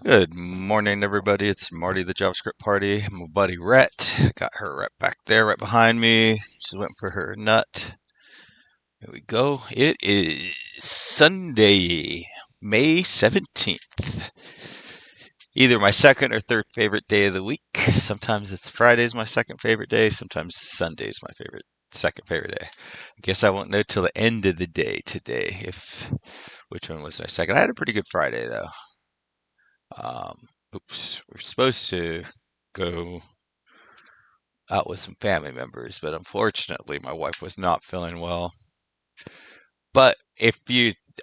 Good morning, everybody. It's Marty, the JavaScript party. My buddy Rhett. Got her right back there, right behind me. She went for her nut. Here we go. It is Sunday, May 17th. Either my second or third favorite day of the week. Sometimes it's Friday's my second favorite day. Sometimes Sunday's my second favorite day. I guess I won't know till the end of the day today if which one was my second. I had a pretty good Friday though. Um, we're supposed to go out with some family members, but unfortunately, my wife was not feeling well. But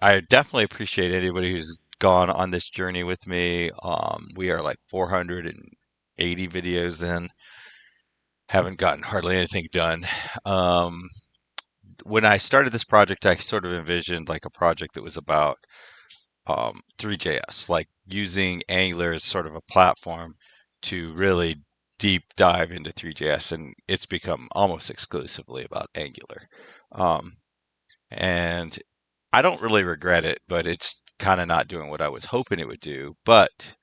I definitely appreciate anybody who's gone on this journey with me. We are like 480 videos in, haven't gotten hardly anything done. When I started this project, I sort of envisioned like a project that was about ThreeJS, like using Angular as sort of a platform to really deep dive into ThreeJS, and it's become almost exclusively about Angular. Um, and I don't really regret it, but it's kind of not doing what I was hoping it would do. But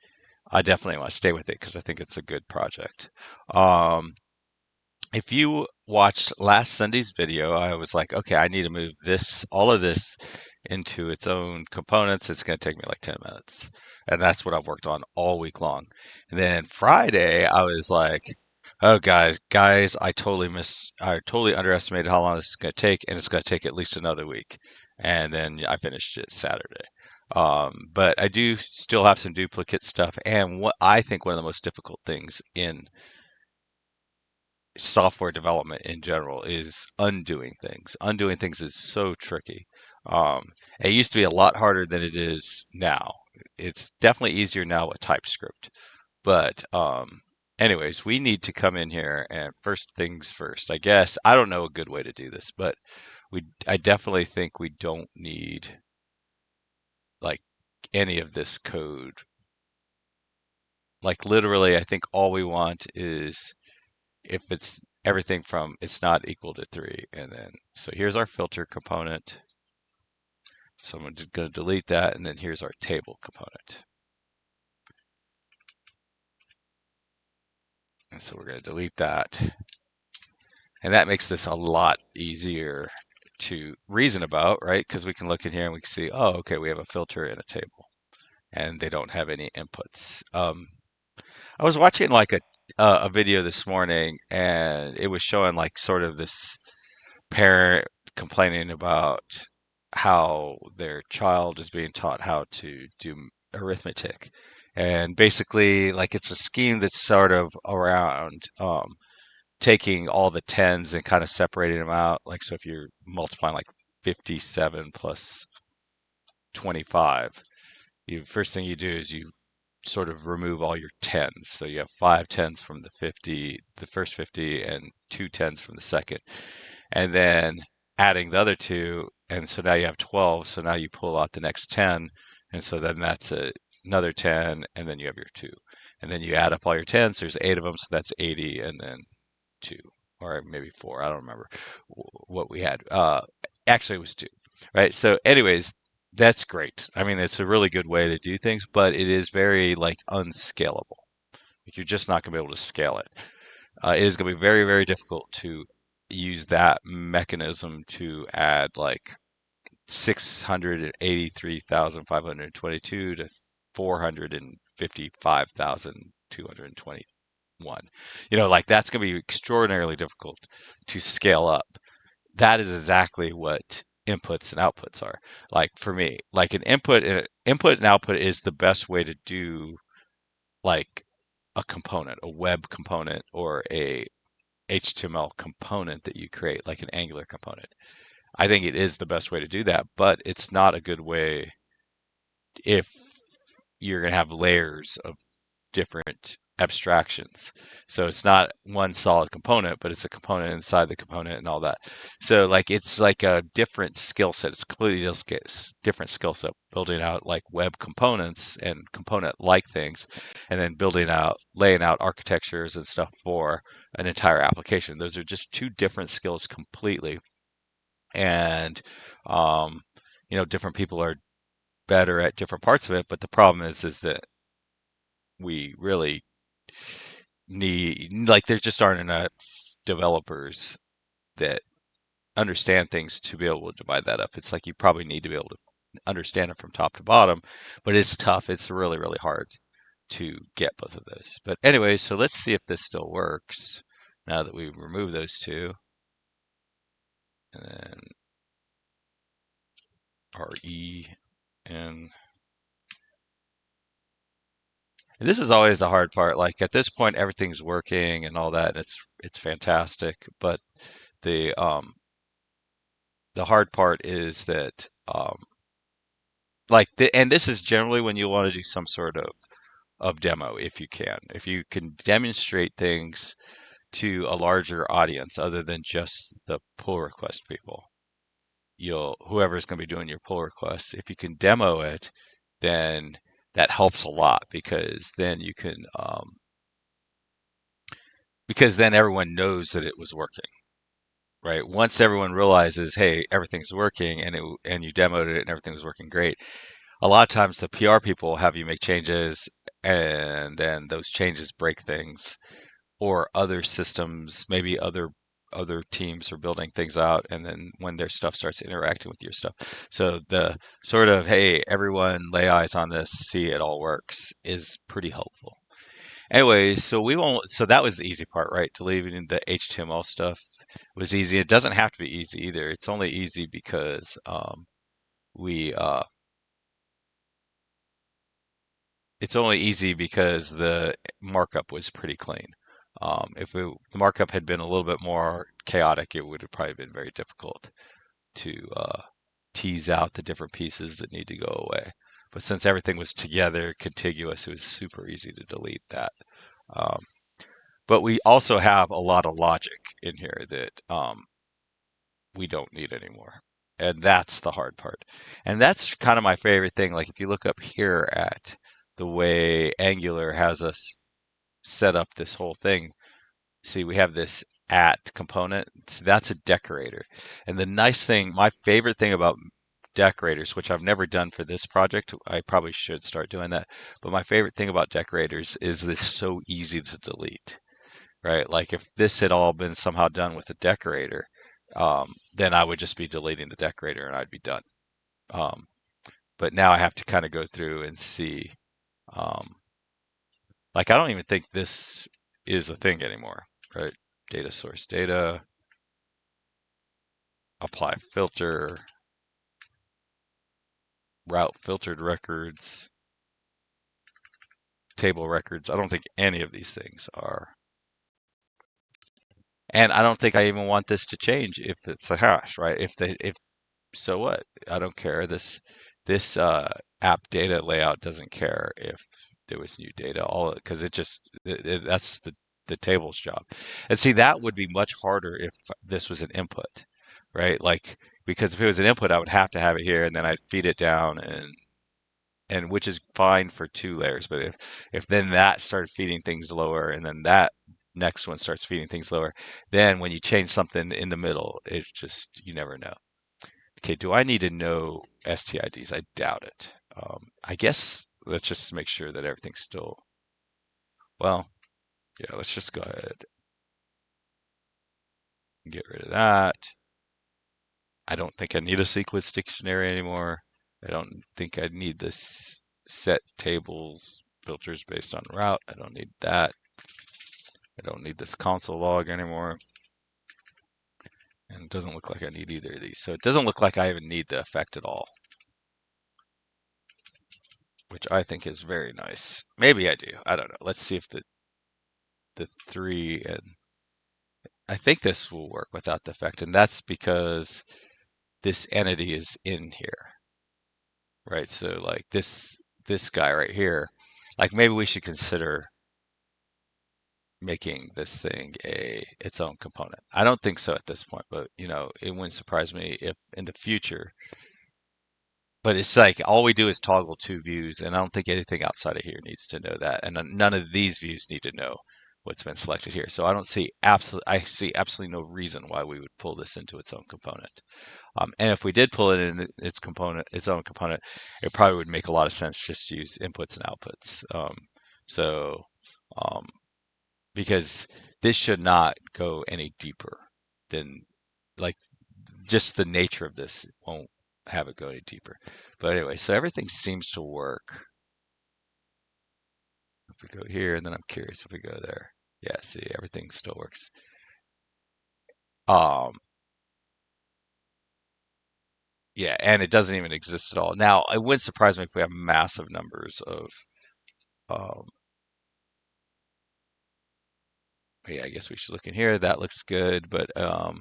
I definitely want to stay with it because I think it's a good project. Um, if you watched last Sunday's video, I was like, okay, I need to move all of this into its own components. It's going to take me like 10 minutes. And that's what I've worked on all week long. And then Friday, I was like, oh, guys, I totally underestimated how long this is going to take, and it's going to take at least another week. And then I finished it Saturday. But I do still have some duplicate stuff. And what I think one of the most difficult things in software development in general is undoing things. Undoing things is so tricky. Um, it used to be a lot harder than it is now. It's definitely easier now with TypeScript. But anyways, we need to come in here and first things first. I guess I don't know a good way to do this, but I definitely think we don't need like any of this code. Like literally, I think all we want is if it's everything from it's not equal to 3. And then, so here's our filter component. So I'm just going to delete that. And then here's our table component. And so we're going to delete that. And that makes this a lot easier to reason about, right? Because we can look in here and we can see, oh, okay, we have a filter and a table. And they don't have any inputs. I was watching like a video this morning, and it was showing like sort of this parent complaining about how their child is being taught how to do arithmetic. And basically, like it's a scheme that's sort of around taking all the tens and kind of separating them out. Like, so if you're multiplying like 57 plus 25, first thing you do is you sort of remove all your tens. So you have 5 tens from the first 50, and 2 tens from the second. And then adding the other two, and so now you have 12. So now you pull out the next 10, and so then that's another 10, and then you have your 2. And then you add up all your tens. There's 8 of them, so that's 80, and then 2, or maybe 4. I don't remember what we had. Actually, it was 2, right? So, anyways, that's great. I mean, it's a really good way to do things, but it is very like unscalable. Like, you're just not going to be able to scale it. It is going to be very, very difficult to use that mechanism to add like 683,522 to 455,221. Like that's going to be extraordinarily difficult to scale up. That is exactly what inputs and outputs are. Like for me, like an input and output is the best way to do like a component, a web component, or a HTML component that you create, like an Angular component. I think it is the best way to do that, but it's not a good way if you're going to have layers of different abstractions. So it's not one solid component, but it's a component inside the component and all that. So like it's like a different skill set. It's completely just different skill set, building out like web components and component like things, and then laying out architectures and stuff for an entire application. Those are just two different skills completely. And different people are better at different parts of it, but the problem is that we really need, like, there just aren't enough developers that understand things to be able to divide that up. It's like you probably need to be able to understand it from top to bottom, but it's tough. It's really, really hard to get both of those. But anyway, so let's see if this still works now that we've removed those two. And then RE and this is always the hard part. Like at this point, everything's working and all that, and it's fantastic. But the hard part is that and this is generally when you want to do some sort of demo if you can. If you can demonstrate things to a larger audience other than just the pull request people, whoever's going to be doing your pull requests, if you can demo it, then that helps a lot because then everyone knows that it was working, right? Once everyone realizes, hey, everything's working, and you demoed it and everything was working great. A lot of times the PR people have you make changes, and then those changes break things, or other systems, maybe other teams are building things out, and then when their stuff starts interacting with your stuff. So the sort of, hey, everyone lay eyes on this, see it all works is pretty helpful. Anyway, so that was the easy part, right? Deleting the HTML stuff was easy. It doesn't have to be easy either. It's only easy because we it's only easy because the markup was pretty clean. If the markup had been a little bit more chaotic, it would have probably been very difficult to tease out the different pieces that need to go away. But since everything was together, contiguous, it was super easy to delete that. Um, but we also have a lot of logic in here that we don't need anymore. And that's the hard part. And that's kind of my favorite thing. Like if you look up here at the way Angular has us set up this whole thing, see we have this at component. So that's a decorator. And the nice thing, my favorite thing about decorators, which I've never done for this project, I probably should start doing that. But my favorite thing about decorators is it's so easy to delete, right? Like if this had all been somehow done with a decorator, then I would just be deleting the decorator and I'd be done. Um, but now I have to kind of go through and see. Um, like I don't even think this is a thing anymore, right? Data source data, apply filter, route filtered records, table records. I don't think any of these things are. And I don't think I even want this to change if it's a hash, right? If so what? I don't care. This app data layout doesn't care if there was new data, all because that's the table's job. And see, that would be much harder if this was an input, right? Like because if it was an input, I would have to have it here, and then I'd feed it down, and which is fine for two layers. But if then that started feeding things lower, and then that next one starts feeding things lower, then when you change something in the middle, it's just you never know. Okay, do I need to know STIDs? I doubt it. I guess let's just make sure that everything's still, well, yeah, let's just go ahead and get rid of that. I don't think I need a sequence dictionary anymore. I don't think I need this set tables filters based on route. I don't need that. I don't need this console log anymore. And it doesn't look like I need either of these. So it doesn't look like I even need the effect at all, which I think is very nice. Maybe I do. I don't know. Let's see if the three and I think this will work without the effect, and that's because this entity is in here, right? So like this guy right here, like maybe we should consider making this thing its own component. I don't think so at this point, but it wouldn't surprise me if in the future. But it's like all we do is toggle two views, and I don't think anything outside of here needs to know that, and none of these views need to know what's been selected here. So I see absolutely no reason why we would pull this into its own component. And if we did pull it in its own component, it probably would make a lot of sense just to use inputs and outputs. So, um, because this should not go any deeper than like just the nature of this won't have it go any deeper. But anyway, so everything seems to work. If we go here, and then I'm curious if we go there. Yeah, see, everything still works. Um, yeah, and it doesn't even exist at all. Now, it wouldn't surprise me if we have massive numbers of, um, yeah, I guess we should look in here. That looks good, but it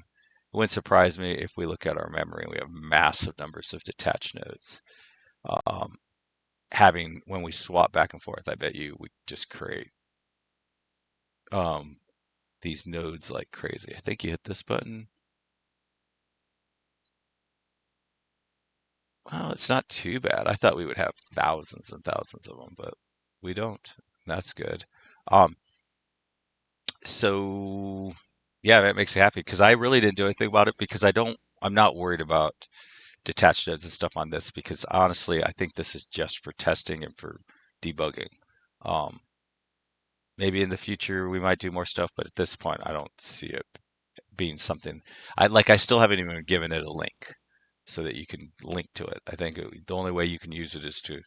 wouldn't surprise me if we look at our memory and we have massive numbers of detached nodes. Um, having when we swap back and forth, I bet you we just create um, these nodes like crazy. I think you hit this button. Well, it's not too bad. I thought we would have thousands and thousands of them, but we don't. That's good. Um, so yeah, that makes me happy because I really didn't do anything about it because I'm not worried about detached nodes and stuff on this because honestly, I think this is just for testing and for debugging. Um, maybe in the future we might do more stuff, but at this point, I don't see it being something I still haven't even given it a link so that you can link to it. I think the only way you can use it is to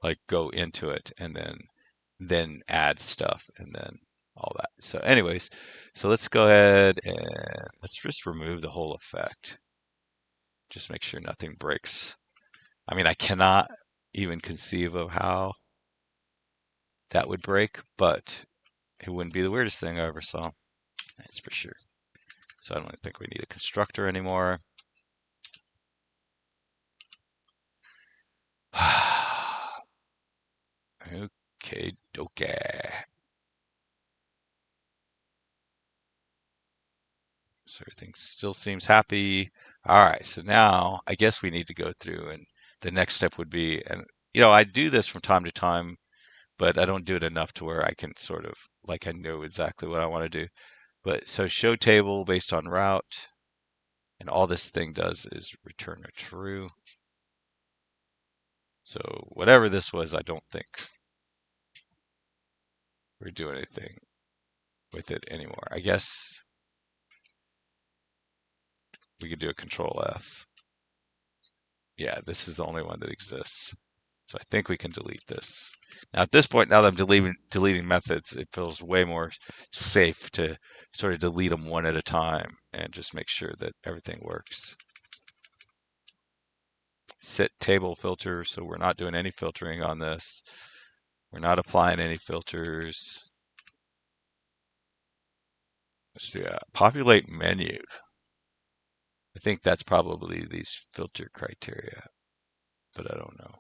like go into it and then add stuff and then all that. So anyways, so let's go ahead and let's just remove the whole effect. Just make sure nothing breaks. I mean, I cannot even conceive of how that would break, but it wouldn't be the weirdest thing I ever saw. That's for sure. So I don't think we need a constructor anymore. Okay, okay. So everything still seems happy. All right, so now I guess we need to go through, and the next step would be, and I do this from time to time, but I don't do it enough to where I can sort of like I know exactly what I want to do. But so show table based on route, and all this thing does is return a true. So whatever this was, I don't think we're doing anything with it anymore. I guess we could do a control F. Yeah, this is the only one that exists. So I think we can delete this. Now at this point, now that I'm deleting methods, it feels way more safe to sort of delete them one at a time and just make sure that everything works. Set table filter, so we're not doing any filtering on this. We're not applying any filters. So yeah, populate menu. I think that's probably these filter criteria, but I don't know.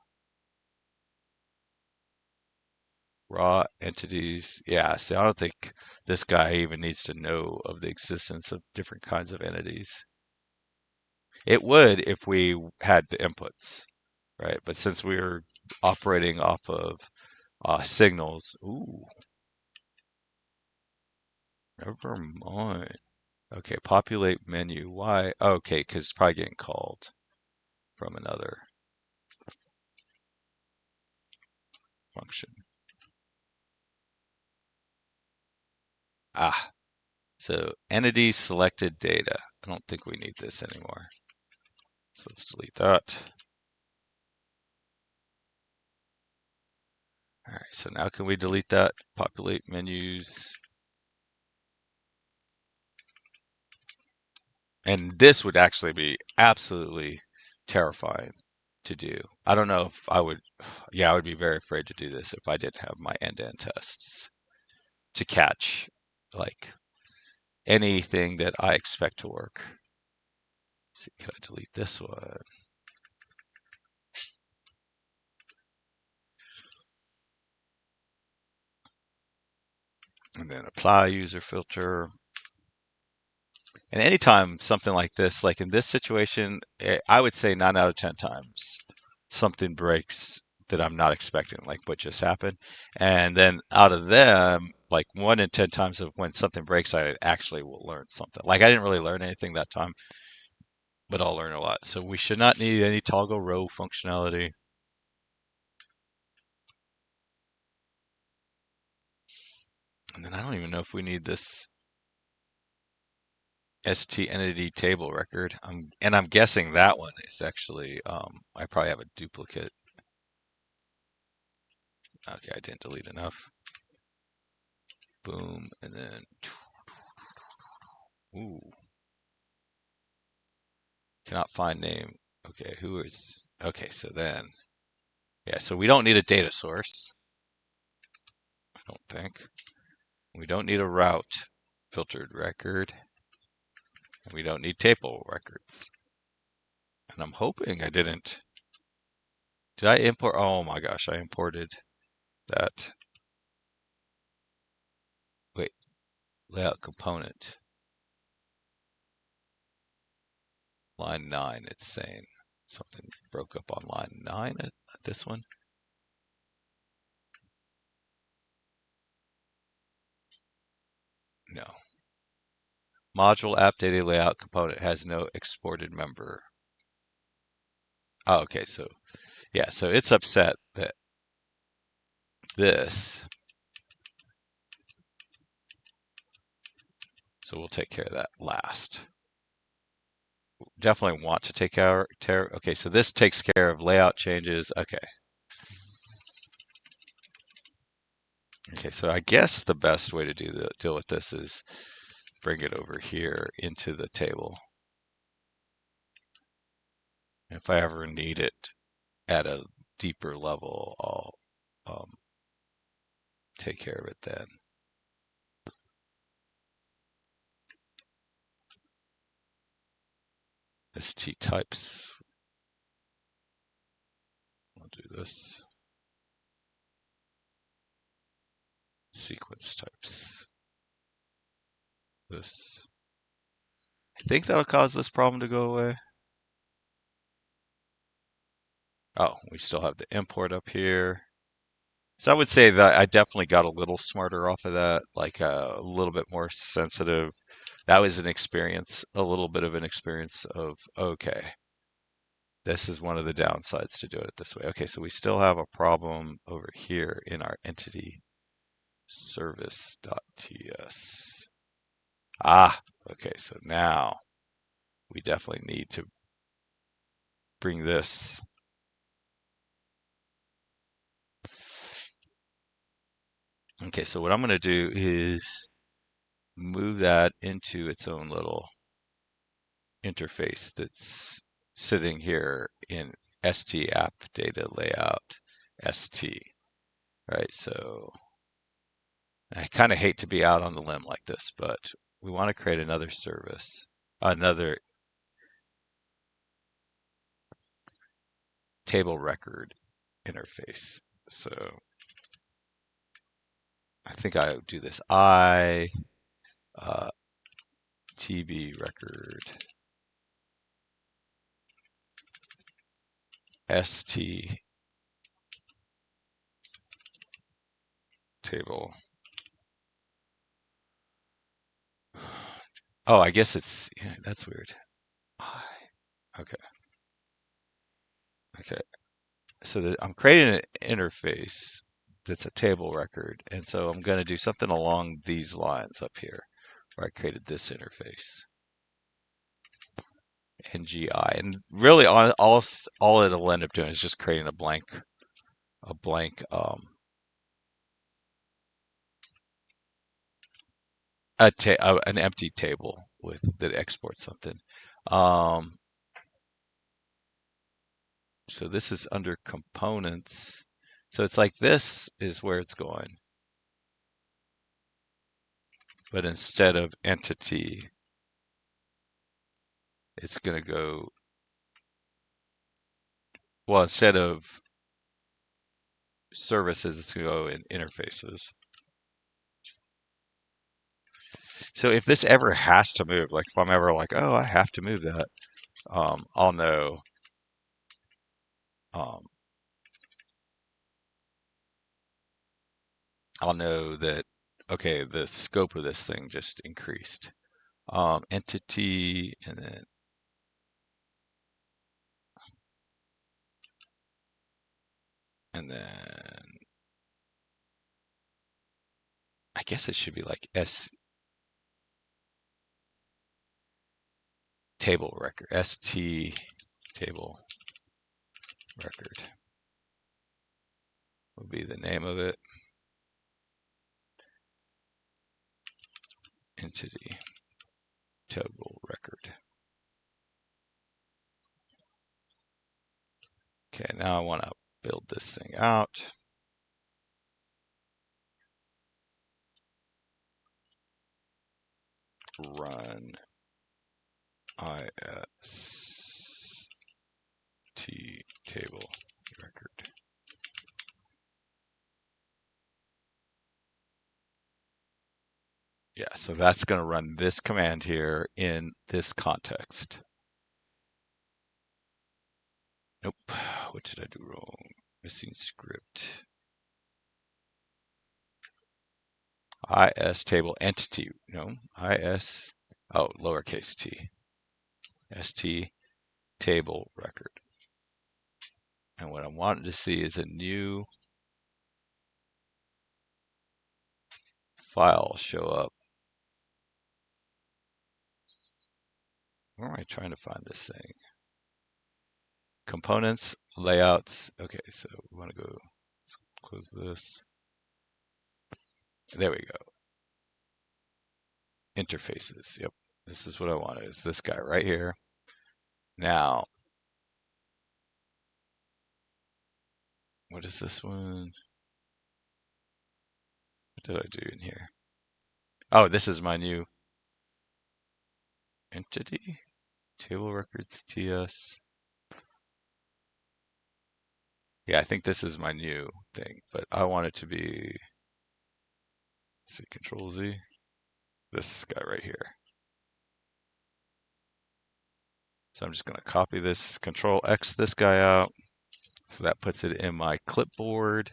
Raw entities. Yeah, see, I don't think this guy even needs to know of the existence of different kinds of entities. It would if we had the inputs, right? But since we're operating off of signals, ooh, never mind. Okay, populate menu. Why? Okay, because it's probably getting called from another function. Ah, so entity selected data. I don't think we need this anymore. So let's delete that. All right, so now can we delete that? Populate menus. And this would actually be absolutely terrifying to do. I don't know if I would, yeah, I would be very afraid to do this if I didn't have my end-to-end tests to catch like anything that I expect to work. Let's see, can I delete this one? And then apply user filter. And anytime something like this, like in this situation, I would say 9 out of 10 times something breaks that I'm not expecting, like what just happened. And then out of them, like 1 in 10 times of when something breaks, I actually will learn something. Like I didn't really learn anything that time, but I'll learn a lot. So we should not need any toggle row functionality. And then I don't even know if we need this ST entity table record. I'm guessing that one is actually, I probably have a duplicate. Okay, I didn't delete enough. Boom, and then, ooh, cannot find name. Okay, okay, so then, yeah, so we don't need a data source, I don't think. We don't need a route filtered record. And we don't need table records. And I'm hoping I didn't. Did I import? Oh my gosh, I imported that. Wait, layout component. Line 9, it's saying something broke up on line 9 at this one. No. Module app data layout component has no exported member. Oh, okay, so yeah, so it's upset that this. So we'll take care of that last. Definitely want to take care. Okay, so this takes care of layout changes. Okay. Okay, so I guess the best way to deal with this is bring it over here into the table. If I ever need it at a deeper level, I'll take care of it then. ST types. I'll do this. Sequence types. This. I think that'll cause this problem to go away. Oh, we still have the import up here. So I would say that I definitely got a little smarter off of that, like a little bit more sensitive. That was an experience, a little bit of an experience of, okay, this is one of the downsides to doing it this way. Okay, so we still have a problem over here in our entity service.ts. Ah, okay, so now we definitely need to bring this. Okay, so what I'm going to do is move that into its own little interface that's sitting here in ST app data layout ST. Right, so I kind of hate to be out on the limb like this, but we want to create another service, another table record interface. So I think I do this TB record ST table. Oh, I guess it's, yeah, that's weird. Okay. Okay. So that I'm creating an interface that's a table record. And so I'm going to do something along these lines up here where I created this interface. NGI. And really all it'll end up doing is just creating a blank an empty table with that exports something. So this is under components. So it's like this is where it's going. But instead of entity, it's going to go, well, instead of services, it's going to go in interfaces. So if this ever has to move, like if I'm ever like, oh, I have to move that, I'll know. Um, I'll know that, okay, the scope of this thing just increased. Entity, and then I I guess it should be like S table record, ST table record will be the name of it. Entity table record. Okay, now I want to build this thing out. Run ist table record. Yeah, so that's going to run this command here in this context. Nope. What did I do wrong? Missing script. Is table entity. No, is. Oh, lowercase t. St table record. And what I wanted to see is a new file show up. Where am I trying to find this thing? Components, layouts. Okay, so we want to go, let's close this. There we go. Interfaces. Yep. This is what I wanted, is this guy right here. Now, what is this one? What did I do in here? Oh, this is my new entity. Table records, TS. Yeah, I think this is my new thing, but I want it to be, let's see, Control Z. This guy right here. So I'm just going to copy this, Control X this guy out. So that puts it in my clipboard.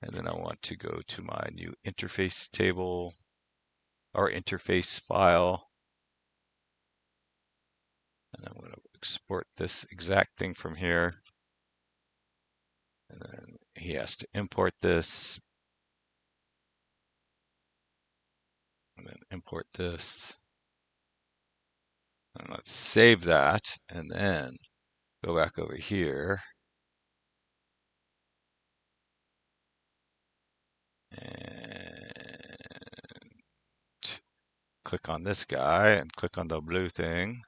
And then I want to go to my new interface table or interface file. And I'm going to export this exact thing from here. And then he has to import this. And then import this. And let's save that. And then go back over here. And click on this guy and click on the blue thing.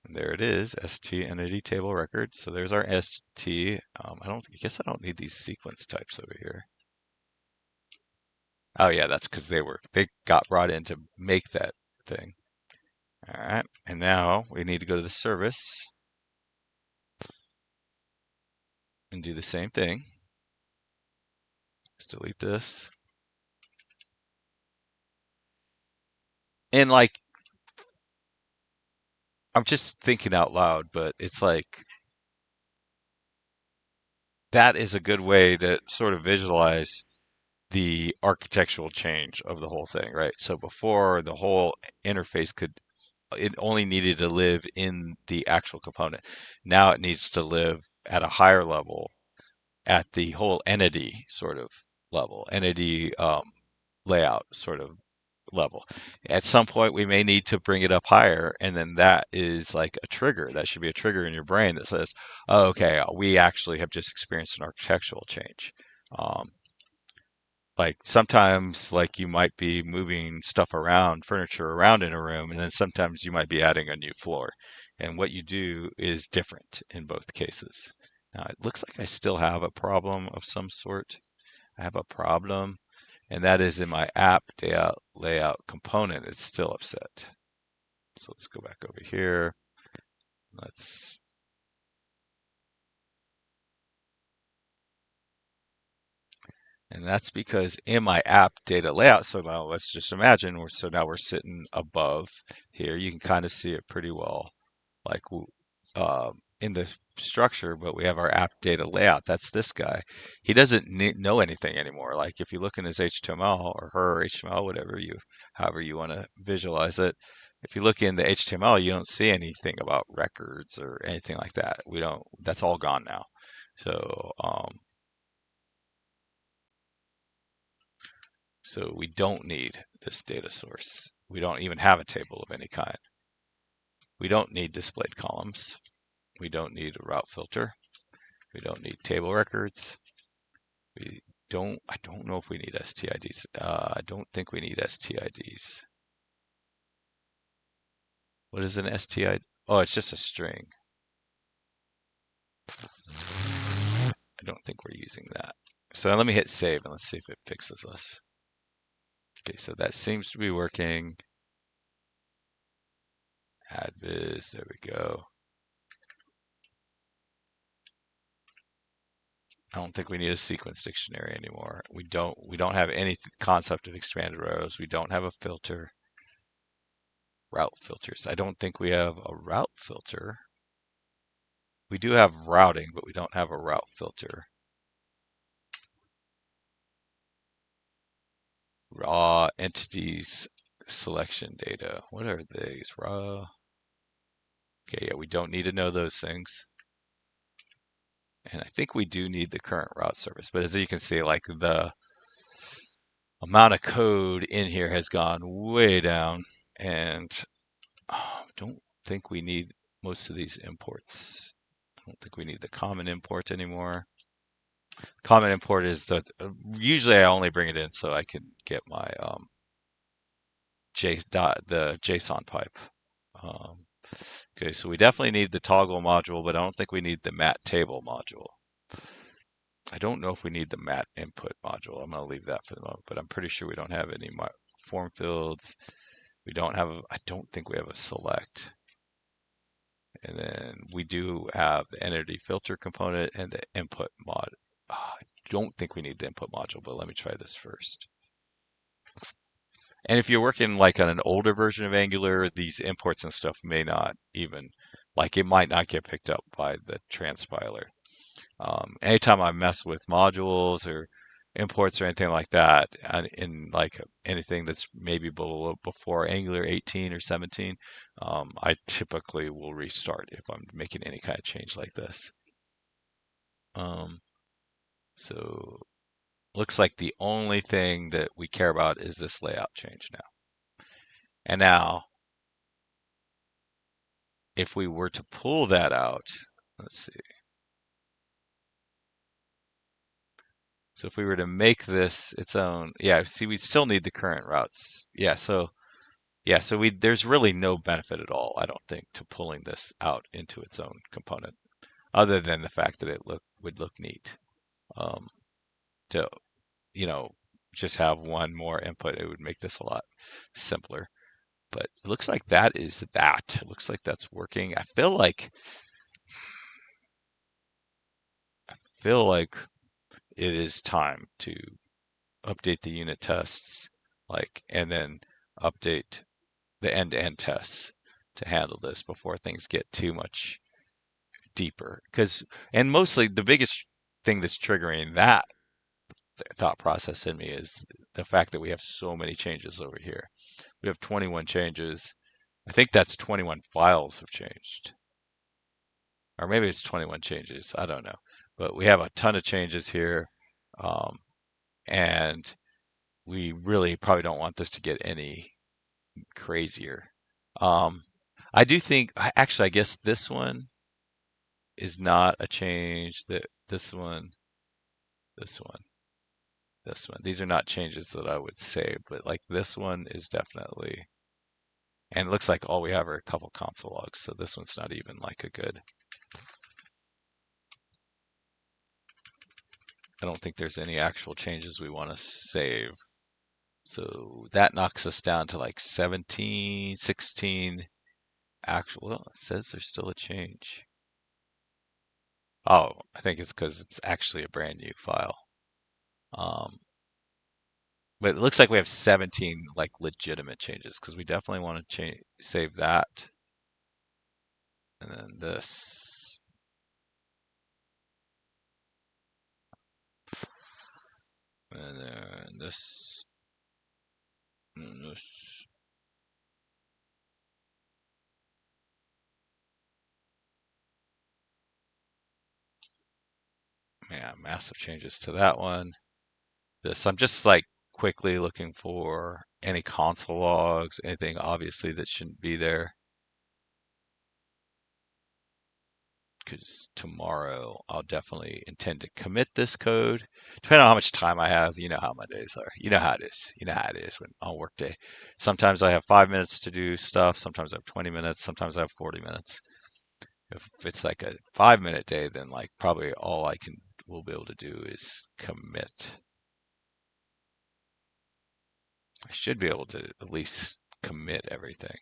And there it is, ST entity table record. So there's our ST. I guess I don't need these sequence types over here. Oh yeah, that's because they got brought in to make that thing. All right, and now we need to go to the service and do the same thing. Let's delete this. And like, I'm just thinking out loud, but it's like, that is a good way to sort of visualize the architectural change of the whole thing, right? So before, the whole interface it only needed to live in the actual component. Now it needs to live at a higher level, at the whole entity sort of level, entity layout sort of level. At some point, we may need to bring it up higher, and then that is like a trigger. That should be a trigger in your brain that says, oh, okay, we actually have just experienced an architectural change. Um, like sometimes like you might be moving stuff around, furniture around in a room, and then sometimes you might be adding a new floor. And what you do is different in both cases. Now it looks like I still have a problem of some sort. I have a problem, and that is in my app layout component. It's still upset. So let's go back over here. Let's And that's because in my app data layout, so now let's just imagine now we're sitting above here. You can kind of see it pretty well, like in the structure, but we have our app data layout. That's this guy. He doesn't know anything anymore. Like if you look in his HTML or her HTML, however you want to visualize it, if you look in the HTML, you don't see anything about records or anything like that. That's all gone now. So, So we don't need this data source. We don't even have a table of any kind. We don't need displayed columns. We don't need a route filter. We don't need table records. I don't know if we need STIDs. I don't think we need STIDs. What is an STID? Oh, it's just a string. I don't think we're using that. So let me hit save and let's see if it fixes us. Okay, so that seems to be working. Add viz, there we go. I don't think we need a sequence dictionary anymore. We don't have any concept of expanded rows. We don't have a filter. Route filters. I don't think we have a route filter. We do have routing, but we don't have a route filter. Raw entities selection data. What are these? Raw. Okay, yeah, we don't need to know those things. And I think we do need the current route service. But as you can see, like the amount of code in here has gone way down. And don't think we need most of these imports. I don't think we need the common import anymore. Common import is usually I only bring it in so I can get my the JSON pipe. Okay, so we definitely need the toggle module, but I don't think we need the mat table module. I don't know if we need the mat input module. I'm going to leave that for the moment, but I'm pretty sure we don't have any form fields. We don't have, I don't think we have a select. And then we do have the entity filter component and the input mod. I don't think we need the input module, but let me try this first. And if you're working like on an older version of Angular, these imports and stuff may not even, like it might not get picked up by the transpiler. Anytime I mess with modules or imports or anything like that, in like anything that's maybe before Angular 18 or 17, I typically will restart if I'm making any kind of change like this. So looks like the only thing that we care about is this layout change now. And now, if we were to pull that out, let's see. So if we were to make this its own, yeah, see, we still need the current routes. Yeah, so there's really no benefit at all, I don't think, to pulling this out into its own component, other than the fact that it would look neat. To just have one more input, it would make this a lot simpler. But it looks like that is that. It looks like that's working. I feel like it is time to update the unit tests, and then update the end-to-end tests to handle this before things get too much deeper. And mostly the biggest thing that's triggering that thought process in me is the fact that we have so many changes over here. We have 21 changes. I think that's 21 files have changed. Or maybe it's 21 changes. I don't know. But we have a ton of changes here. And we really probably don't want this to get any crazier. I do think, actually, I guess this one is not a change. That this one, this one, this one. These are not changes that I would save, but like this one is definitely. And it looks like all we have are a couple console logs, so this one's not even like a good. I don't think there's any actual changes we want to save. So that knocks us down to like 17, 16 actual. Well, it says there's still a change. Oh, I think it's because it's actually a brand new file. Um, but it looks like we have 17 like legitimate changes because we definitely want to save that. And then this. And then this. And this. Yeah, massive changes to that one. This, I'm just like quickly looking for any console logs, anything obviously that shouldn't be there. Because tomorrow I'll definitely intend to commit this code. Depending on how much time I have, you know how my days are. You know how it is. You know how it is when on work day. Sometimes I have 5 minutes to do stuff. Sometimes I have 20 minutes. Sometimes I have 40 minutes. If it's like a 5 minute day, then like probably all I can will be able to do is commit. I should be able to at least commit everything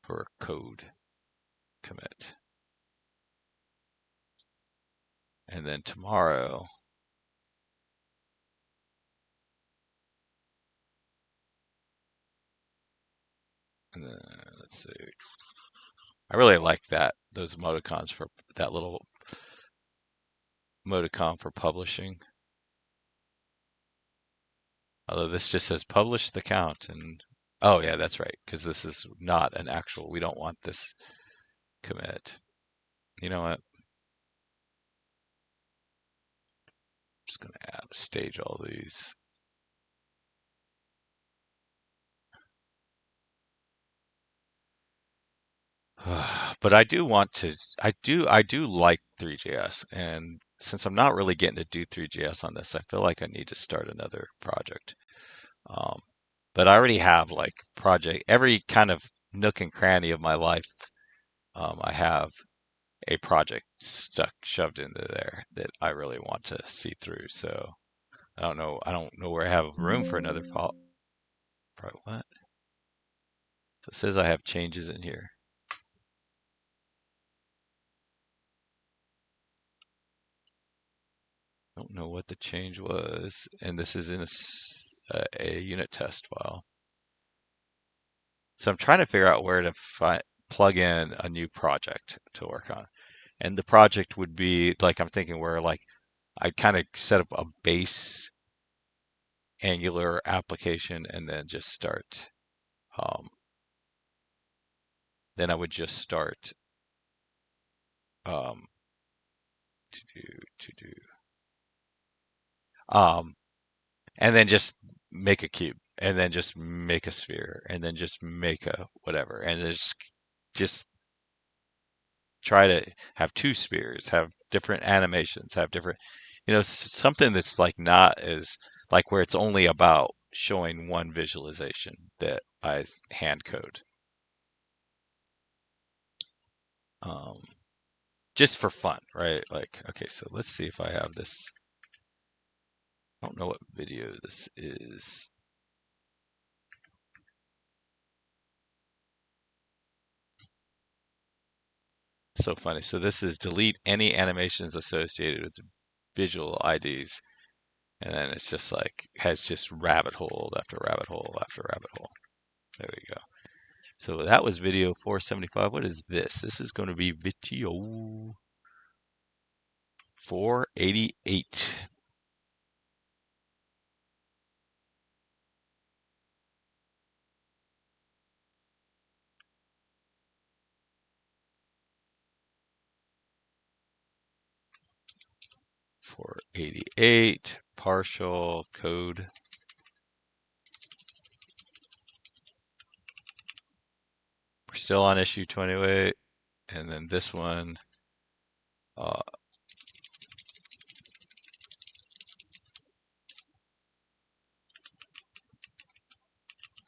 for a code commit. And then tomorrow, and then let's see. I really like those emoticons for that little emoticon for publishing. Although this just says publish the count and oh yeah, that's right, because this is not an actual, we don't want this commit. You know what? I'm just gonna stage all these. But I do want to, I do like ThreeJS, and since I'm not really getting to do ThreeJS on this, I feel like I need to start another project. Um, but I already have like project, every kind of nook and cranny of my life. I have a project shoved into there that I really want to see through. So I don't know where I have room for another file. What? So it says I have changes in here. Don't know what the change was, and this is in a unit test file. So I'm trying to figure out where to plug in a new project to work on. And the project would be like I'm thinking where like I'd kind of set up a base Angular application and then just start. Um, then I would just start um, to do, um, and then just make a cube, and then just make a sphere, and then just make a whatever, and just try to have two spheres, have different animations, have different, something that's like not as like where it's only about showing one visualization that I hand code. Um, just for fun, right? Like, okay, so let's see if I have this. I don't know what video this is. So funny. So this is delete any animations associated with visual IDs. And then it's just like, has just rabbit hole after rabbit hole after rabbit hole. There we go. So that was video 475. What is this? This is going to be video 488. 488 partial code. We're still on issue 28. And then this one, uh,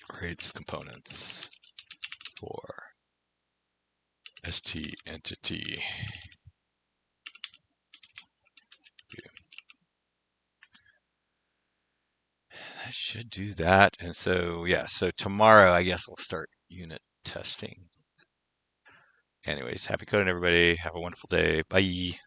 creates components for ST entity. That should do that. And so, yeah, so tomorrow, I guess we'll start unit testing. Anyways, happy coding, everybody. Have a wonderful day. Bye.